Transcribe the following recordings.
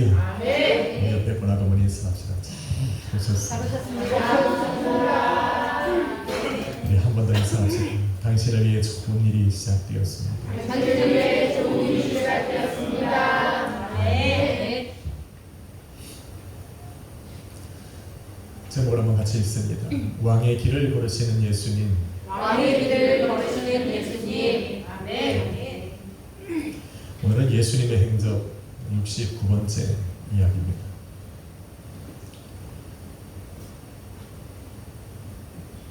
할렐루야. 우리 옆에 권하고머니 인사합시다. 잘하셨습니다. 우리 한 번 더 인사합시다. 당신을 위해 좋은 일이 시작되었습니다. 당신을 위해 좋은 일이 시작되었습니다. 네. 제목을 한번 같이 읽습니다. 왕의 길을 걸으시는 예수님. 왕의 길을 걸으시는 예수님. 아멘. 오늘은 예수님의 행적 69번째 이야기입니다.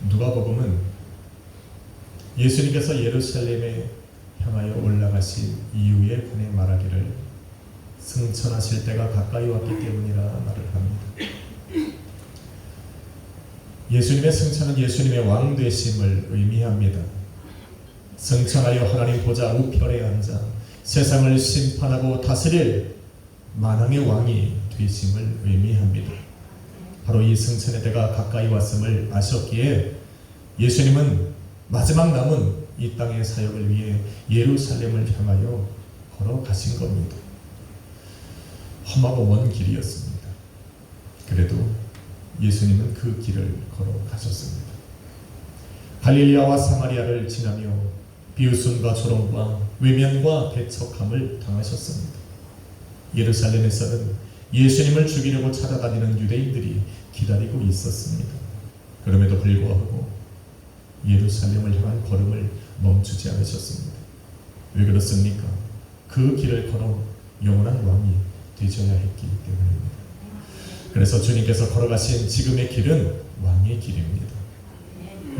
누가복음은 예수님께서 예루살렘에 향하여 올라가신 이후에 관해 말하기를 승천하실 때가 가까이 왔기 때문이라 말을 합니다. 예수님의 승천은 예수님의 왕 되심을 의미합니다. 승천하여 하나님 보좌 우편에 앉아 세상을 심판하고 다스릴 만왕의 왕이 되심을 의미합니다. 바로 이 승천의 때가 가까이 왔음을 아셨기에 예수님은 마지막 남은 이 땅의 사역을 위해 예루살렘을 향하여 걸어가신 겁니다. 험하고 먼 길이었습니다. 그래도 예수님은 그 길을 걸어가셨습니다. 갈릴리아와 사마리아를 지나며 비웃음과 조롱과 외면과 배척함을 당하셨습니다. 예루살렘에서는 예수님을 죽이려고 찾아다니는 유대인들이 기다리고 있었습니다. 그럼에도 불구하고 예루살렘을 향한 걸음을 멈추지 않으셨습니다. 왜 그렇습니까? 그 길을 걸어 영원한 왕이 되셔야 했기 때문입니다. 그래서 주님께서 걸어가신 지금의 길은 왕의 길입니다.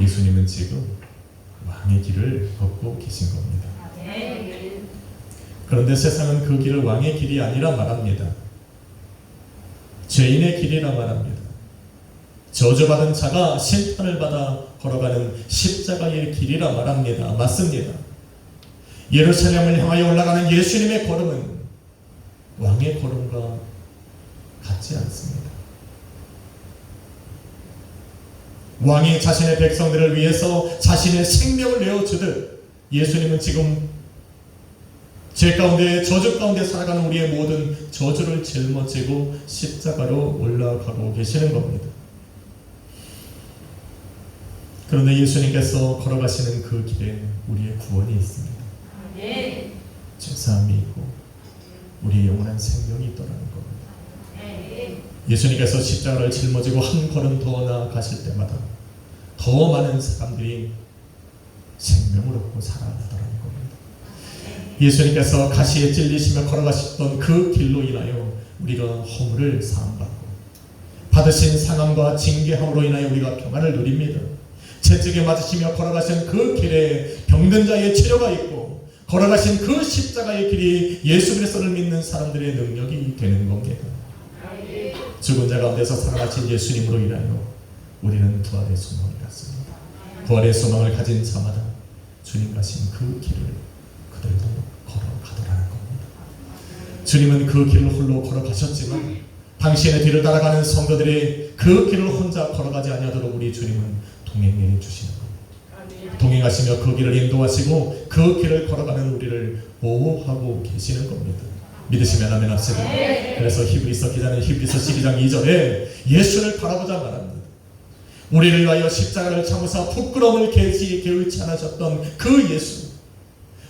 예수님은 지금 왕의 길을 걷고 계신 겁니다. 그런데 세상은 그 길을 왕의 길이 아니라 말합니다. 죄인의 길이라 말합니다. 저주받은 자가 심판을 받아 걸어가는 십자가의 길이라 말합니다. 맞습니다. 예루살렘을 향하여 올라가는 예수님의 걸음은 왕의 걸음과 같지 않습니다. 왕이 자신의 백성들을 위해서 자신의 생명을 내어주듯 예수님은 지금 죄 가운데 저주 가운데 살아가는 우리의 모든 저주를 짊어지고 십자가로 올라가고 계시는 겁니다. 그런데 예수님께서 걸어가시는 그 길에 우리의 구원이 있습니다. 죄사함이 있고 우리의 영원한 생명이 있더라는 겁니다. 예수님께서 십자가를 짊어지고 한 걸음 더 나아가실 때마다 더 많은 사람들이 생명을 얻고 살아나더라는 겁니다. 예수님께서 가시에 찔리시며 걸어가셨던 그 길로 인하여 우리가 허물을 사함받고 받으신 상함과 징계함으로 인하여 우리가 평안을 누립니다. 채찍에 맞으시며 걸어가신 그 길에 병든 자의 치료가 있고 걸어가신 그 십자가의 길이 예수 그리스도를 믿는 사람들의 능력이 되는 겁니다. 죽은 자 가운데서 살아나신 예수님으로 인하여 우리는 부활의 소망을 갖습니다. 부활의 소망을 가진 자마다 주님 가신 그 길을 그들도 걸어가더라는 겁니다. 주님은 그 길을 홀로 걸어가셨지만 당신의 뒤를 따라가는 성도들이 그 길을 혼자 걸어가지 아니하도록 우리 주님은 동행해 주시는 겁니다. 동행하시며 그 길을 인도하시고 그 길을 걸어가는 우리를 보호하고 계시는 겁니다. 믿으시면 아멘 합시다. 그래서 히브리서 기자는 히브리서 12장 2절에 예수를 바라보자 말합니다. 우리를 위하여 십자가를 참으사 부끄러움을 개의치 않으셨던 그 예수,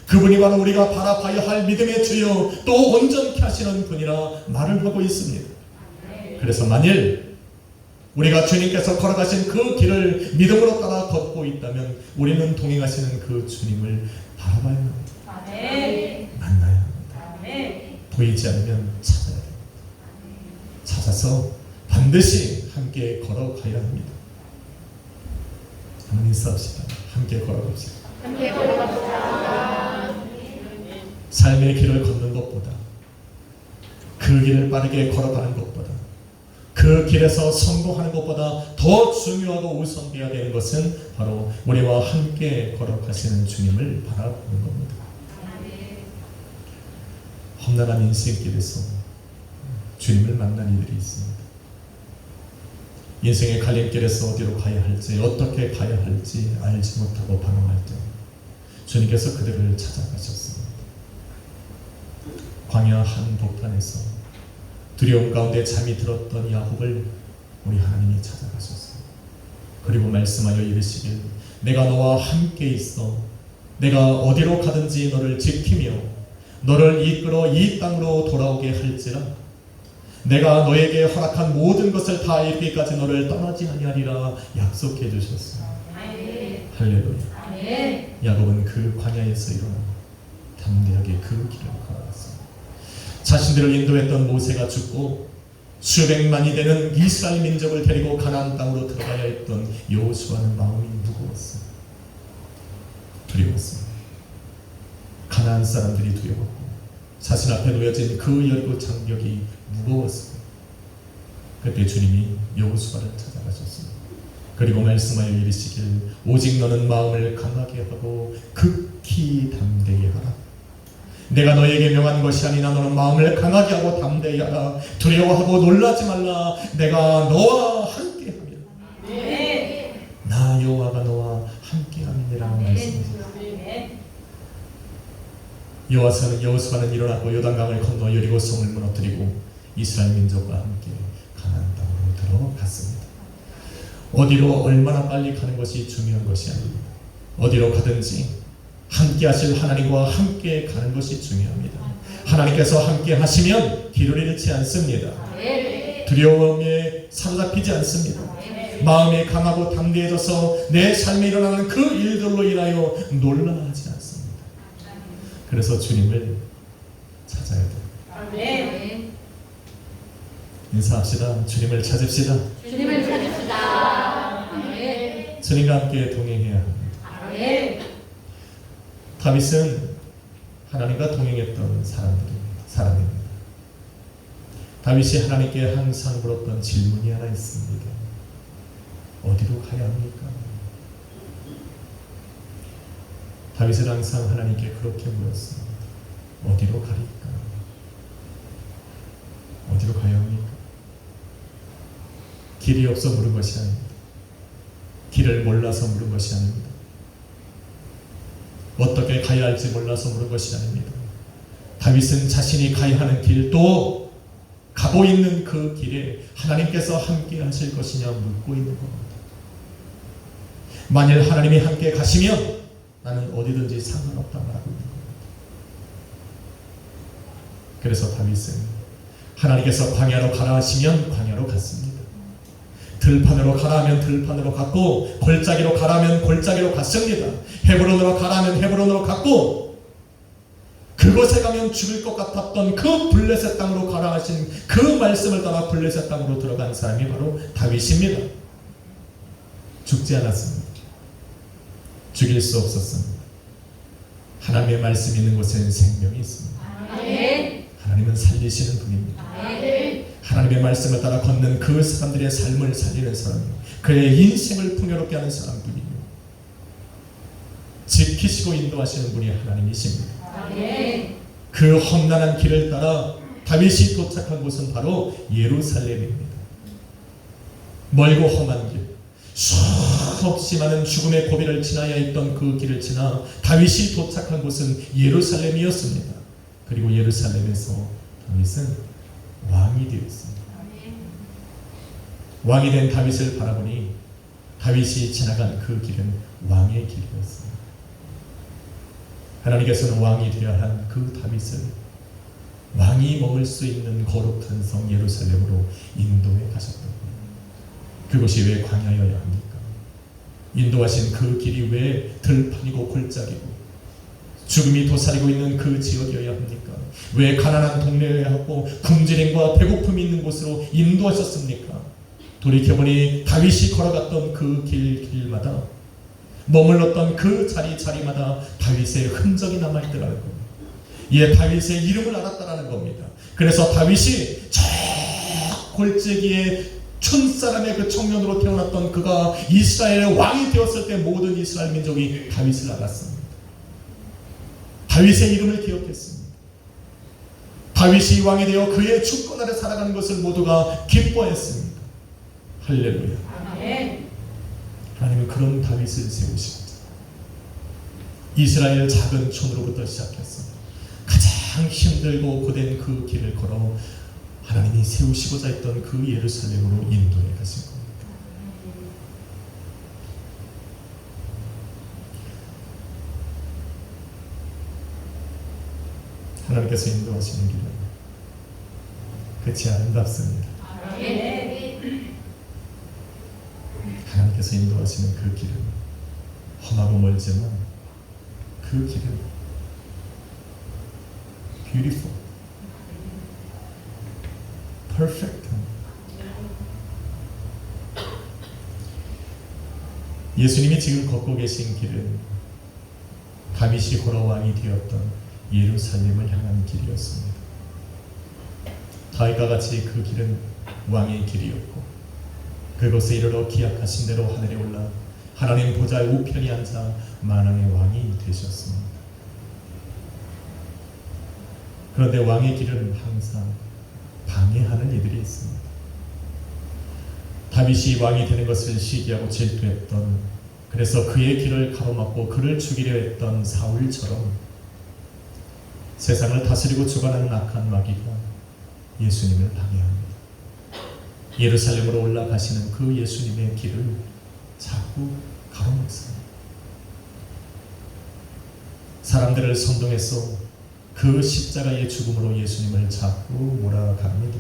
그분이 바로 우리가 바라봐야 할 믿음의 주요 또 온전케 하시는 분이라 말을 하고 있습니다. 그래서 만일 우리가 주님께서 걸어가신 그 길을 믿음으로 따라 걷고 있다면 우리는 동행하시는 그 주님을 바라봐야 합니다. 만나야 합니다. 보이지 않으면 찾아야 됩니다. 찾아서 반드시 함께 걸어가야 합니다. 한번 인사합시다. 함께 걸어갑시다. 함께 걸어갑시다. 삶의 길을 걷는 것보다 그 길을 빠르게 걸어가는 것보다 그 길에서 성공하는 것보다 더 중요하고 우선되어야 되는 것은 바로 우리와 함께 걸어가시는 주님을 바라보는 겁니다. 험난한 인생길에서 주님을 만난 이들이 있습니다. 인생의 갈림길에서 어디로 가야 할지 어떻게 가야 할지 알지 못하고 방황할 때 주님께서 그들을 찾아가셨습니다. 광야 한복판에서 두려움 가운데 잠이 들었던 야곱을 우리 하나님이 찾아가셨어요. 그리고 말씀하여 이르시길 내가 너와 함께 있어 내가 어디로 가든지 너를 지키며 너를 이끌어 이 땅으로 돌아오게 할지라 내가 너에게 허락한 모든 것을 다 이루기까지 너를 떠나지 아니하리라 약속해 주셨어요. 할렐루야. 야곱은 그 광야에서 일어나 담대하게 그 길을 걸어갔습니다. 자신들을 인도했던 모세가 죽고 수백만이 되는 이스라엘 민족을 데리고 가나안 땅으로 들어가야 했던 여호수아는 마음이 무거웠어요. 두려웠습니다. 가나안 사람들이 두려웠고 자신 앞에 놓여진 그 여리고 장벽이 무거웠어요. 그때 주님이 여호수아를 찾아가셨습니다. 그리고 말씀하여 이르시길 오직 너는 마음을 강하게 하고 극히 담대히 하라. 내가 너에게 명한 것이 아니나 너는 마음을 강하게 하고 담대히 하라. 두려워하고 놀라지 말라. 내가 너와 함께 하며 나 여호와가 너와 함께 함이니라 말씀입니다. 여호수아는 일어나고 요단강을 건너 여리고성을 무너뜨리고 이스라엘 민족과 함께 가나안 땅으로 들어갔습니다. 어디로 얼마나 빨리 가는 것이 중요한 것이 아닙니다. 어디로 가든지 함께 하실 하나님과 함께 가는 것이 중요합니다. 하나님께서 함께 하시면 길을 잃지 않습니다. 두려움에 사로잡히지 않습니다. 마음이 강하고 담대해져서 내 삶에 일어나는 그 일들로 인하여 놀라지 않습니다. 그래서 주님을 찾아야 돼요. 인사합시다. 주님을 찾읍시다. 주님을 찾읍시다. 아멘. 주님과 함께 동행해야 합니다. 아멘. 다윗은 하나님과 동행했던 사람입니다. 다윗이 하나님께 항상 물었던 질문이 하나 있습니다. 어디로 가야 합니까? 다윗은 항상 하나님께 그렇게 물었습니다. 어디로 가리까? 어디로 가야 합니까? 길이 없어 물은 것이 아닙니다. 길을 몰라서 물은 것이 아닙니다. 어떻게 가야 할지 몰라서 물은 것이 아닙니다. 다윗은 자신이 가야 하는 길도 가고 있는 그 길에 하나님께서 함께 하실 것이냐 묻고 있는 겁니다. 만일 하나님이 함께 가시면 나는 어디든지 상관없다 말하고 있는 겁니다. 그래서 다윗은 하나님께서 광야로 가라 하시면 광야로 갔습니다. 들판으로 가라 하면 들판으로 갔고 골짜기로 가라 하면 골짜기로 갔습니다. 헤브론으로 가라 하면 헤브론으로 갔고 그곳에 가면 죽을 것 같았던 그 블레셋 땅으로 가라 하신 그 말씀을 따라 블레셋 땅으로 들어간 사람이 바로 다윗입니다. 죽지 않았습니다. 죽일 수 없었습니다. 하나님의 말씀이 있는 곳에는 생명이 있습니다. 하나님은 살리시는 분입니다. 하나님의 말씀을 따라 걷는 그 사람들의 삶을 살리는 사람이요 그의 인생을 풍요롭게 하는 사람뿐이요 지키시고 인도하시는 분이 하나님이십니다. 그 험난한 길을 따라 다윗이 도착한 곳은 바로 예루살렘입니다. 멀고 험한 길, 수없이 많은 죽음의 고비를 지나야 했던 그 길을 지나 다윗이 도착한 곳은 예루살렘이었습니다. 그리고 예루살렘에서 다윗은 왕이 되었습니다. 왕이 된 다윗을 바라보니 다윗이 지나간 그 길은 왕의 길이었습니다. 하나님께서는 왕이 되어야 한 그 다윗을 왕이 머물 수 있는 거룩한 성 예루살렘으로 인도해 가셨던 거예요. 그곳이 왜 광야여야 합니까? 인도하신 그 길이 왜 들판이고 골짜기고 죽음이 도사리고 있는 그 지역이어야 합니까? 왜 가난한 동네여야 하고 굶주림과 배고픔이 있는 곳으로 인도하셨습니까? 돌이켜보니 다윗이 걸어갔던 그 길마다 머물렀던 그 자리마다 다윗의 흔적이 남아있더라는 겁니다. 이에 다윗의 이름을 알았다라는 겁니다. 그래서 다윗이 저 골짜기에 촌사람의 그 청년으로 태어났던 그가 이스라엘의 왕이 되었을 때 모든 이스라엘 민족이 다윗을 알았습니다. 다윗의 이름을 기억했습니다. 다윗이 왕이 되어 그의 주권 아래 살아가는 것을 모두가 기뻐했습니다. 할렐루야. 하나님은 그런 다윗을 세우십니다. 이스라엘 작은 촌으로부터 시작해서 가장 힘들고 고된 그 길을 걸어 하나님이 세우시고자 했던 그 예루살렘으로 인도해 가신 겁니다. 하나님께서 인도하시는 길은 끝이 아름답습니다. 하나님께서 인도하시는 그 길은 험하고 멀지만 그 길은 beautiful, perfect. 예수님이 지금 걷고 계신 길은 다윗이 호러 왕이 되었던 예루살렘을 향한 길이었습니다. 다윗과 같이 그 길은 왕의 길이었고 그곳에 이르러 기약하신 대로 하늘에 올라 하나님 보좌의 우편에 앉아 만왕의 왕이 되셨습니다. 그런데 왕의 길은 항상 방해하는 이들이 있습니다. 다윗이 왕이 되는 것을 시기하고 질투했던, 그래서 그의 길을 가로막고 그를 죽이려 했던 사울처럼 세상을 다스리고 주관하는 악한 마귀가 예수님을 방해합니다. 예루살렘으로 올라가시는 그 예수님의 길을 자꾸 가로막습니다. 사람들을 선동해서 그 십자가의 죽음으로 예수님을 자꾸 몰아갑니다.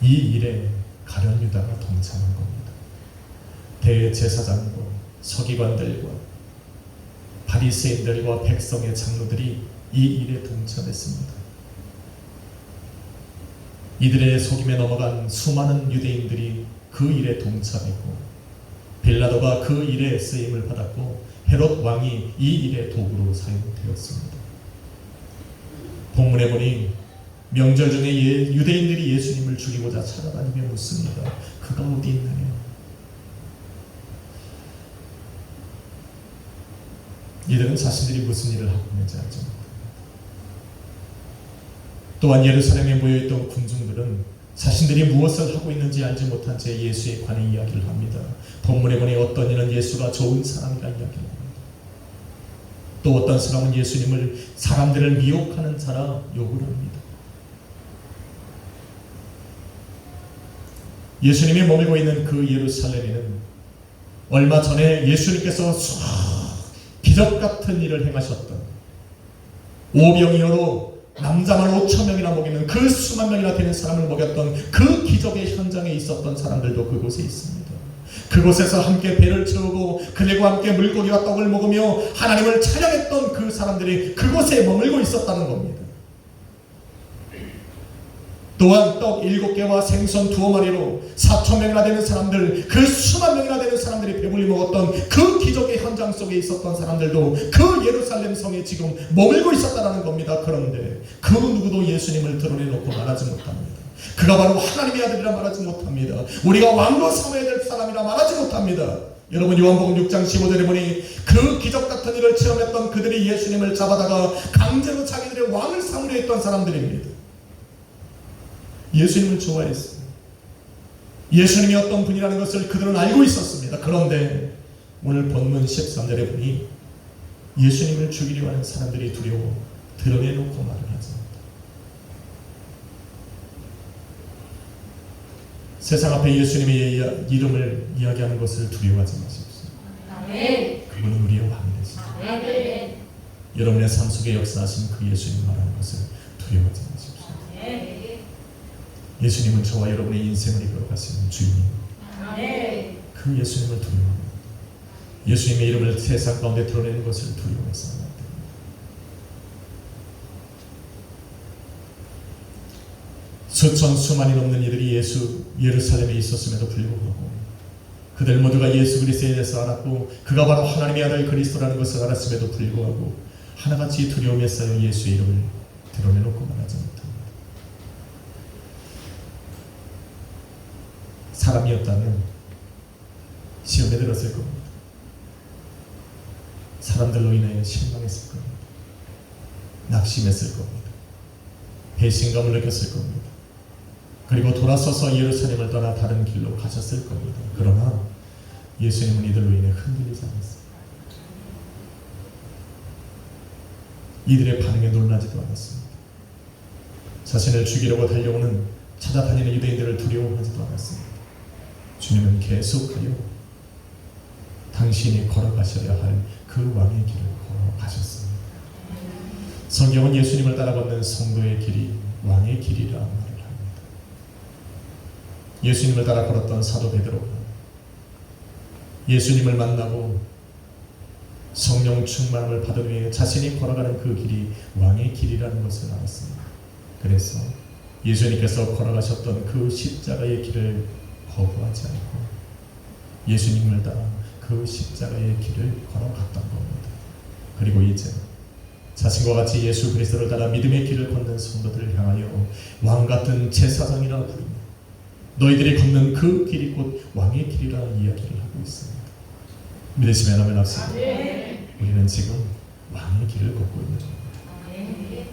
이 일에 가룟 유다가 동참한 겁니다. 대제사장과 서기관들과 바리새인들과 백성의 장로들이 이 일에 동참했습니다. 이들의 속임에 넘어간 수많은 유대인들이 그 일에 동참했고 빌라도가 그 일에 쓰임을 받았고 헤롯 왕이 이 일의 도구로 사용되었습니다. 본문에 보니 명절 중에 유대인들이 예수님을 죽이고자 찾아다니며 묻습니다. 그가 어디 있느냐? 이들은 자신들이 무슨 일을 하고 있는지 알지 못합니다. 또한 예루살렘에 모여있던 군중들은 자신들이 무엇을 하고 있는지 알지 못한 채 예수에 관해 이야기를 합니다. 본문에 보니 어떤 이는 예수가 좋은 사람이라 이야기를 합니다. 또 어떤 사람은 예수님을 사람들을 미혹하는 자라 욕을 합니다. 예수님이 머물고 있는 그 예루살렘에는 얼마 전에 예수님께서 기적 같은 일을 행하셨던 오병이어로 남자만 5,000명이나 먹이는 그 수만 명이나 되는 사람을 먹였던 그 기적의 현장에 있었던 사람들도 그곳에 있습니다. 그곳에서 함께 배를 채우고 그들과 함께 물고기와 떡을 먹으며 하나님을 찬양했던 그 사람들이 그곳에 머물고 있었다는 겁니다. 또한 떡 7개와 생선 2마리로 4,000명이나 되는 사람들, 그 수만 명이나 되는 사람들이 배불리 먹었던 그 기적의 현장 속에 있었던 사람들도 그 예루살렘 성에 지금 머물고 있었다는 겁니다. 그런데 그 누구도 예수님을 드러내놓고 말하지 못합니다. 그가 바로 하나님의 아들이라 말하지 못합니다. 우리가 왕로 삼아야 될 사람이라 말하지 못합니다. 여러분, 요한복음 6장 15절에 보니 그 기적 같은 일을 체험했던 그들이 예수님을 잡아다가 강제로 자기들의 왕을 삼으려 했던 사람들입니다. 예수님을 좋아했어요. 예수님이 어떤 분이라는 것을 그들은 알고 있었습니다. 그런데 오늘 본문 13절에 보니 예수님을 죽이려 하는 사람들이 두려워 드러내놓고 말을 하지 않는다. 세상 앞에 예수님의 이름을 이야기하는 것을 두려워하지 마십시오. 그분은 우리의 왕이 되십니다. 여러분의 삶 속에 역사하신 그 예수님 말하는 것을 두려워하지 마십시오. 예수님은 저와 여러분의 인생을 이끌어가시는 주인입니다. 그 예수님을 두려워합니다. 예수님의 이름을 세상 가운데 드러내는 것을 두려워해서 안 됩니다. 수천 수만이 넘는 이들이 예루살렘에 있었음에도 불구하고 그들 모두가 예수 그리스도에 대해서 알았고 그가 바로 하나님의 아들 그리스도라는 것을 알았음에도 불구하고 하나같이 두려움에 쌓여 예수의 이름을 드러내놓고 말하지 못합니다. 사람이었다면 시험에 들었을 겁니다. 사람들로 인해 실망했을 겁니다. 낙심했을 겁니다. 배신감을 느꼈을 겁니다. 그리고 돌아서서 예루살렘을 떠나 다른 길로 가셨을 겁니다. 그러나 예수님은 이들로 인해 흔들리지 않았습니다. 이들의 반응에 놀라지도 않았습니다. 자신을 죽이려고 달려오는 찾아다니는 유대인들을 두려워하지도 않았습니다. 주님은 계속하여 당신이 걸어가셔야 할 그 왕의 길을 걸어가셨습니다. 성경은 예수님을 따라 걷는 성도의 길이 왕의 길이라 말을 합니다. 예수님을 따라 걸었던 사도 베드로가 예수님을 만나고 성령 충만함을 받은 후에 자신이 걸어가는 그 길이 왕의 길이라는 것을 알았습니다. 그래서 예수님께서 걸어가셨던 그 십자가의 길을 거부하지 않고 예수님을 따라 그 십자가의 길을 걸어갔던 겁니다. 그리고 이제 자신과 같이 예수 그리스도를 따라 믿음의 길을 걷는 성도들을 향하여 왕같은 제사장이라 부르며 너희들이 걷는 그 길이 곧 왕의 길이라 이야기를 하고 있습니다. 믿으시면 아멘 합시다. 우리는 지금 왕의 길을 걷고 있는 겁니다.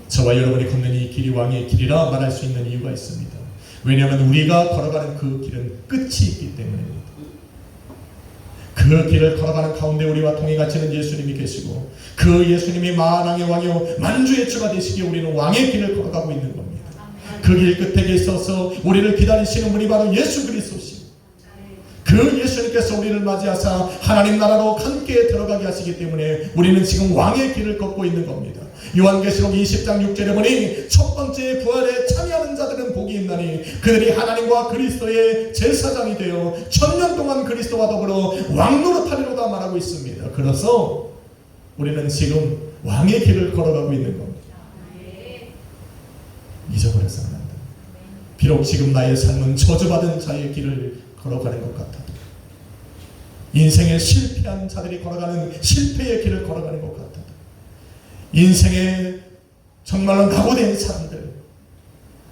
저와 여러분이 걷는 이 길이 왕의 길이라 말할 수 있는 이유가 있습니다. 왜냐하면 우리가 걸어가는 그 길은 끝이 있기 때문입니다. 그 길을 걸어가는 가운데 우리와 통해 가시는 예수님이 계시고 그 예수님이 만왕의 왕이요 만주의 주가 되시기에 우리는 왕의 길을 걸어가고 있는 겁니다. 그 길 끝에 있어서 우리를 기다리시는 분이 바로 예수 그리스도시고 그 예수님께서 우리를 맞이하사 하나님 나라로 함께 들어가게 하시기 때문에 우리는 지금 왕의 길을 걷고 있는 겁니다. 요한계시록 20장 6절에 보니 첫 번째 부활에 참여하는 자들은 복이 있나니 그들이 하나님과 그리스도의 제사장이 되어 천년 동안 그리스도와 더불어 왕노릇하리로다 말하고 있습니다. 그래서 우리는 지금 왕의 길을 걸어가고 있는 겁니다. 잊어버려서는 안 됩니다. 비록 지금 나의 삶은 저주받은 자의 길을 걸어가는 것 같아도 인생에 실패한 자들이 걸어가는 실패의 길을 걸어가는 것 같아도 인생에 정말로 낙오된 사람들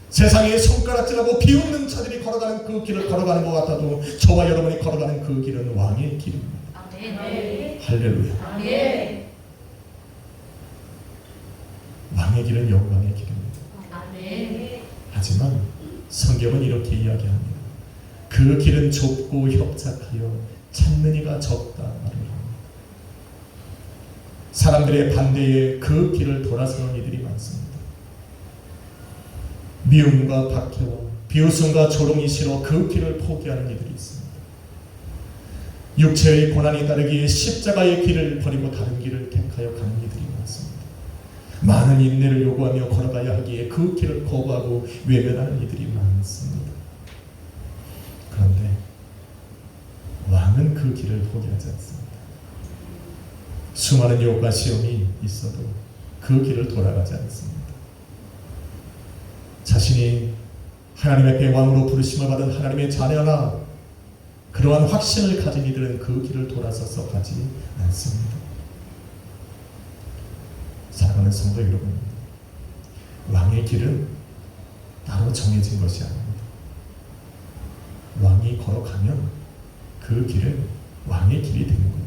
세상에 손가락질하고 비웃는 자들이 걸어가는 그 길을 걸어가는 것 같아도 저와 여러분이 걸어가는 그 길은 왕의 길입니다. 아멘. 할렐루야. 아멘. 왕의 길은 영광의 길입니다. 아멘. 하지만 성경은 이렇게 이야기합니다. 그 길은 좁고 협착하여 찾는 이가 적다 말을 합니다. 사람들의 반대에 그 길을 돌아서는 이들이 많습니다. 미움과 박해와 비웃음과 조롱이 싫어 그 길을 포기하는 이들이 있습니다. 육체의 고난이 따르기에 십자가의 길을 버리고 다른 길을 택하여 가는 이들이 많습니다. 많은 인내를 요구하며 걸어가야 하기에 그 길을 거부하고 외면하는 이들이 많습니다. 그런데 왕은 그 길을 포기하지 않습니다. 수많은 유혹과 시험이 있어도 그 길을 돌아가지 않습니다. 자신이 하나님의 왕으로 부르심을 받은 하나님의 자녀라 그러한 확신을 가진 이들은 그 길을 돌아서서 가지 않습니다. 사랑하는 성도 여러분, 왕의 길은 따로 정해진 것이 아닙니다. 왕이 걸어가면 그 길은 왕의 길이 되는 겁니다.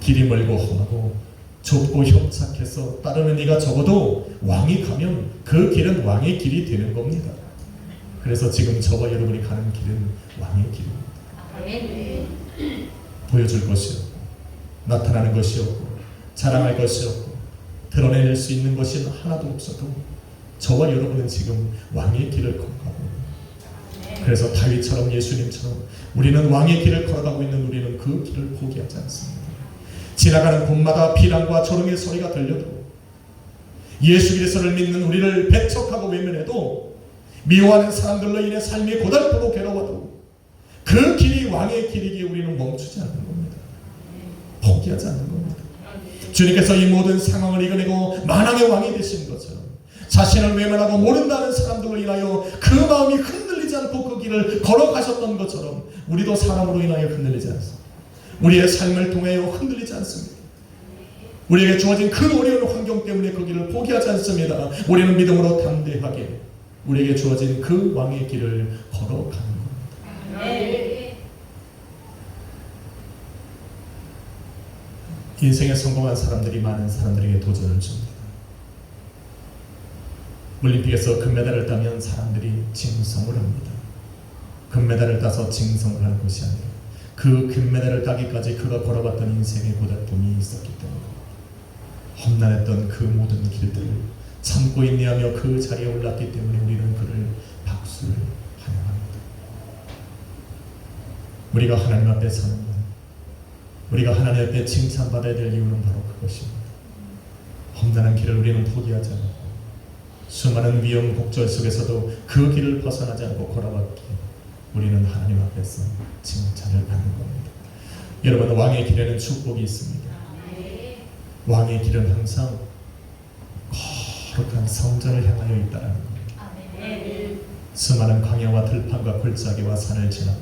길이 멀고 험하고 좁고 협착해서 따르는 이가 적어도 왕이 가면 그 길은 왕의 길이 되는 겁니다. 그래서 지금 저와 여러분이 가는 길은 왕의 길입니다. 보여줄 것이 없고 나타나는 것이 없고 자랑할 것이 없고 드러낼 수 있는 것이 하나도 없어도 저와 여러분은 지금 왕의 길을 걸어가고 있습니다. 그래서 다윗처럼 예수님처럼 우리는 왕의 길을 걸어가고 있는 우리는 그 길을 포기하지 않습니다. 지나가는 곳마다 비난과 조롱의 소리가 들려도 예수 그리스도를 믿는 우리를 배척하고 외면해도 미워하는 사람들로 인해 삶이 고달프고 괴로워도 그 길이 왕의 길이기에 우리는 멈추지 않는 겁니다. 포기하지 않는 겁니다. 주님께서 이 모든 상황을 이겨내고 만왕의 왕이 되신 것처럼 자신을 외면하고 모른다는 사람들로 인하여 그 마음이 흔들리지 않고 그 길을 걸어가셨던 것처럼 우리도 사람으로 인하여 흔들리지 않습니다. 우리의 삶을 통하여 흔들리지 않습니다. 우리에게 주어진 그 어려운 환경 때문에 그 길을 포기하지 않습니다. 우리는 믿음으로 담대하게 우리에게 주어진 그 왕의 길을 걸어가는 겁니다. 네. 인생에 성공한 사람들이 많은 사람들에게 도전을 줍니다. 올림픽에서 금메달을 따면 사람들이 칭송을 합니다. 금메달을 따서 칭송을 하는 것이 아니라 그 금메달을 따기까지 그가 걸어갔던 인생의 고달픔이 있었기 때문에 험난했던 그 모든 길들을 참고 인내하며 그 자리에 올랐기 때문에 우리는 그를 박수를 환영합니다. 우리가 하나님 앞에 서는 것, 우리가 하나님 앞에 칭찬받아야 될 이유는 바로 그것입니다. 험난한 길을 우리는 포기하지 않고 수많은 위험 곡절 속에서도 그 길을 벗어나지 않고 걸어갔기에 우리는 하나님 앞에서 칭찬을 받는 겁니다. 여러분, 왕의 길에는 축복이 있습니다. 왕의 길은 항상 거룩한 성전을 향하여 있다는 겁니다. 수많은 광야와 들판과 골짜기와 산을 지나고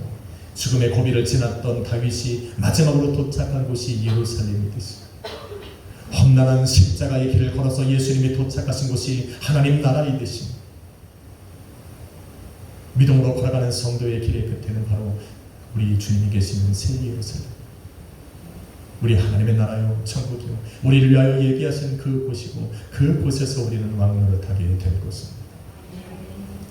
죽음의 고비를 지났던 다윗이 마지막으로 도착한 곳이 예루살렘이듯이 험난한 십자가의 길을 걸어서 예수님이 도착하신 곳이 하나님 나라이듯이 믿음으로 걸어가는 성도의 길의 끝에는 바로 우리 주님이 계시는 새 예루살렘, 우리 하나님의 나라요 천국이요 우리를 위하여 얘기하신 그곳이고 그곳에서 우리는 왕노릇하게 될 것입니다.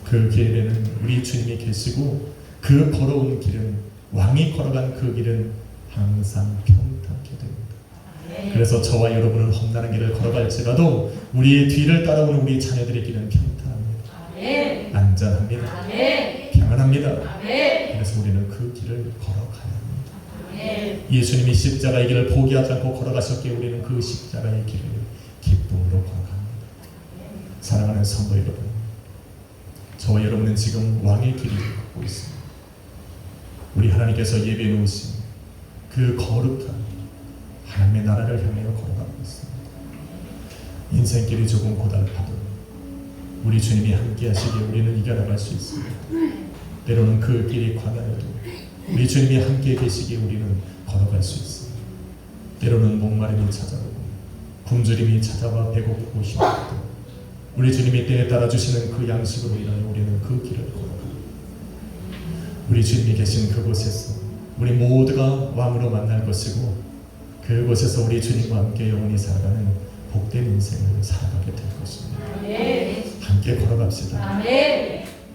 그 길에는 우리 주님이 계시고 그 걸어온 길은, 왕이 걸어간 그 길은 항상 평탄케 됩니다. 그래서 저와 여러분은 험난한 길을 걸어갈지라도 우리의 뒤를 따라오는 우리 자녀들의 길은 평탄합니다. 안전합니다. 평안합니다. 그래서 우리는 그 길을 걸어가야 합니다. 예수님이 십자가의 길을 포기하지 않고 걸어가셨기에 우리는 그 십자가의 길을 기쁨으로 걸어갑니다. 사랑하는 성도 여러분, 저와 여러분은 지금 왕의 길을 걷고 있습니다. 우리 하나님께서 예비해 놓으신 그 거룩한 하나님의 나라를 향하여 걸어가고 있습니다. 인생길이 조금 고달파도 우리 주님이 함께 하시기에 우리는 이겨나갈 수 있습니다. 때로는 그 길이 광야여도 우리 주님이 함께 계시기에 우리는 걸어갈 수 있습니다. 때로는 목마름이 찾아오고 굶주림이 찾아와 배고프고 힘들어도 우리 주님이 때에 따라 주시는 그 양식으로 인하여 우리는 그 길을 걸어갑니다. 우리 주님이 계신 그곳에서 우리 모두가 왕으로 만날 것이고 그곳에서 우리 주님과 함께 영원히 살아가는 복된 인생을 살아가게 될 것입니다. 함께 걸어갑시다.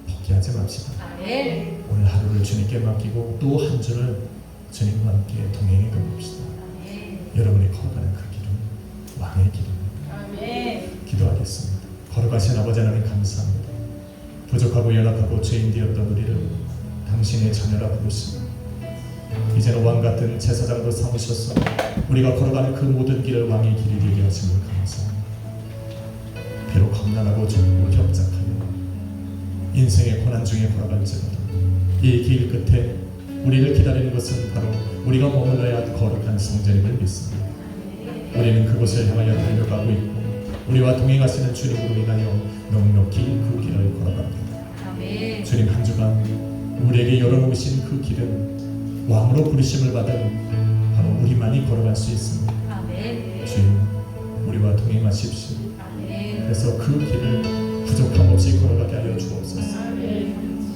포기하지 맙시다. 오늘 하루를 주님께 맡기고 또 한 주를 주님과 함께 동행해 가봅시다. 여러분이 걸어가는 그 길은 왕의 길입니다. 기도하겠습니다. 걸어가신 아버지 하나님 감사합니다. 부족하고 연약하고 죄인 되었던 우리를 당신의 자녀라 부르시고 이제는 왕같은 제사장도 삼으셔서 우리가 걸어가는 그 모든 길을 왕의 길이 되게 하심을 감사합니다. 비록 험난하고 좁고 협착하여 인생의 고난 중에 걸어갈지라도 이 길 끝에 우리를 기다리는 것은 바로 우리가 머물러야 할 거룩한 성전임을 믿습니다. 우리는 그곳을 향하여 달려가고 있고 우리와 동행하시는 주님으로 인하여 넉넉히 그 길을 걸어갑니다. 주님, 한 주간 우리에게 열어놓으신 그 길은 왕으로 부르심을 받은 바로 우리만이 걸어갈 수 있습니다. 주님, 우리와 동행하십시오. 그래서 그 길을 부족함 없이 걸어가게 하여 주옵소서.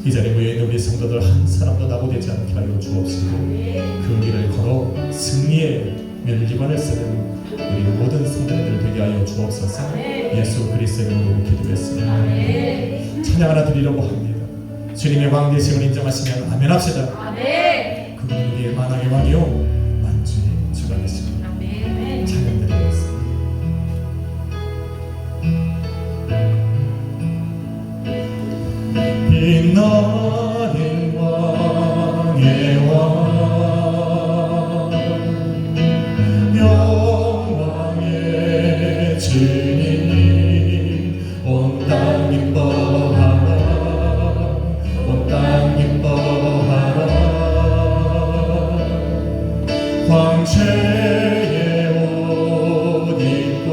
이 자리에 모여있는 우리 성도들 한 사람도 낙오되지 않게 하여 주옵시고 그 길을 걸어 승리의 멸리관을 쓰는 우리 모든 성도들 되게 하여 주옵소서. 예수 그리스도의 이름으로 기도했습니다. 찬양 하나 드리려고 합니다. 주님의 왕 되심을 인정하시면 아멘 합시다. 그분은 우리의 만왕의 왕이요 만주의 주가 되십니다. 찬양 드리겠습니다. 빛나는 왕의 왕 영광의 주님 온 땅 기뻐하라 온 땅 기뻐하라 황제의 옷 입고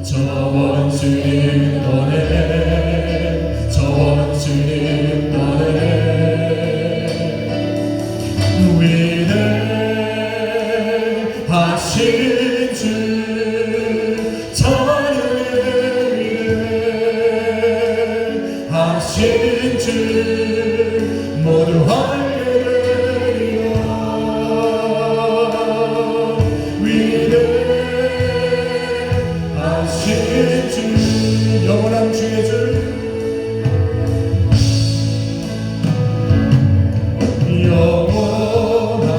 저 원수님 떠내 저 원수님 떠내 위대하신 주 자녀의 위대하신 주 모두 할렐루야 영원한 주의 주 영원한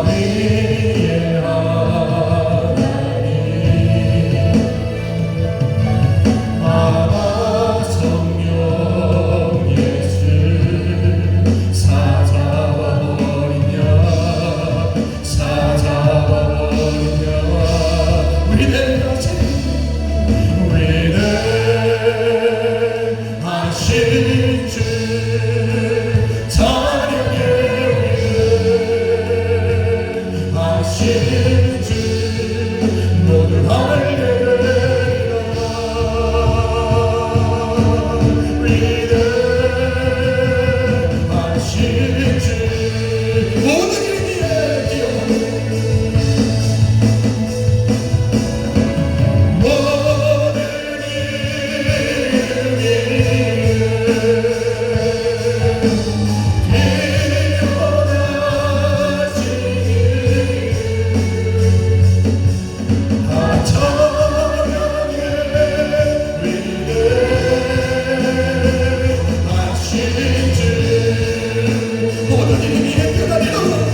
위의 하나님 아바 성령 예수 사자와 어린 양 사자와 어린 양 위대하신 위대하신 주 찬양의 위대하신 주 모두 할렐루야 위대하신 주 모든 이름에 기억하는 모든 이름이 뛰어나리라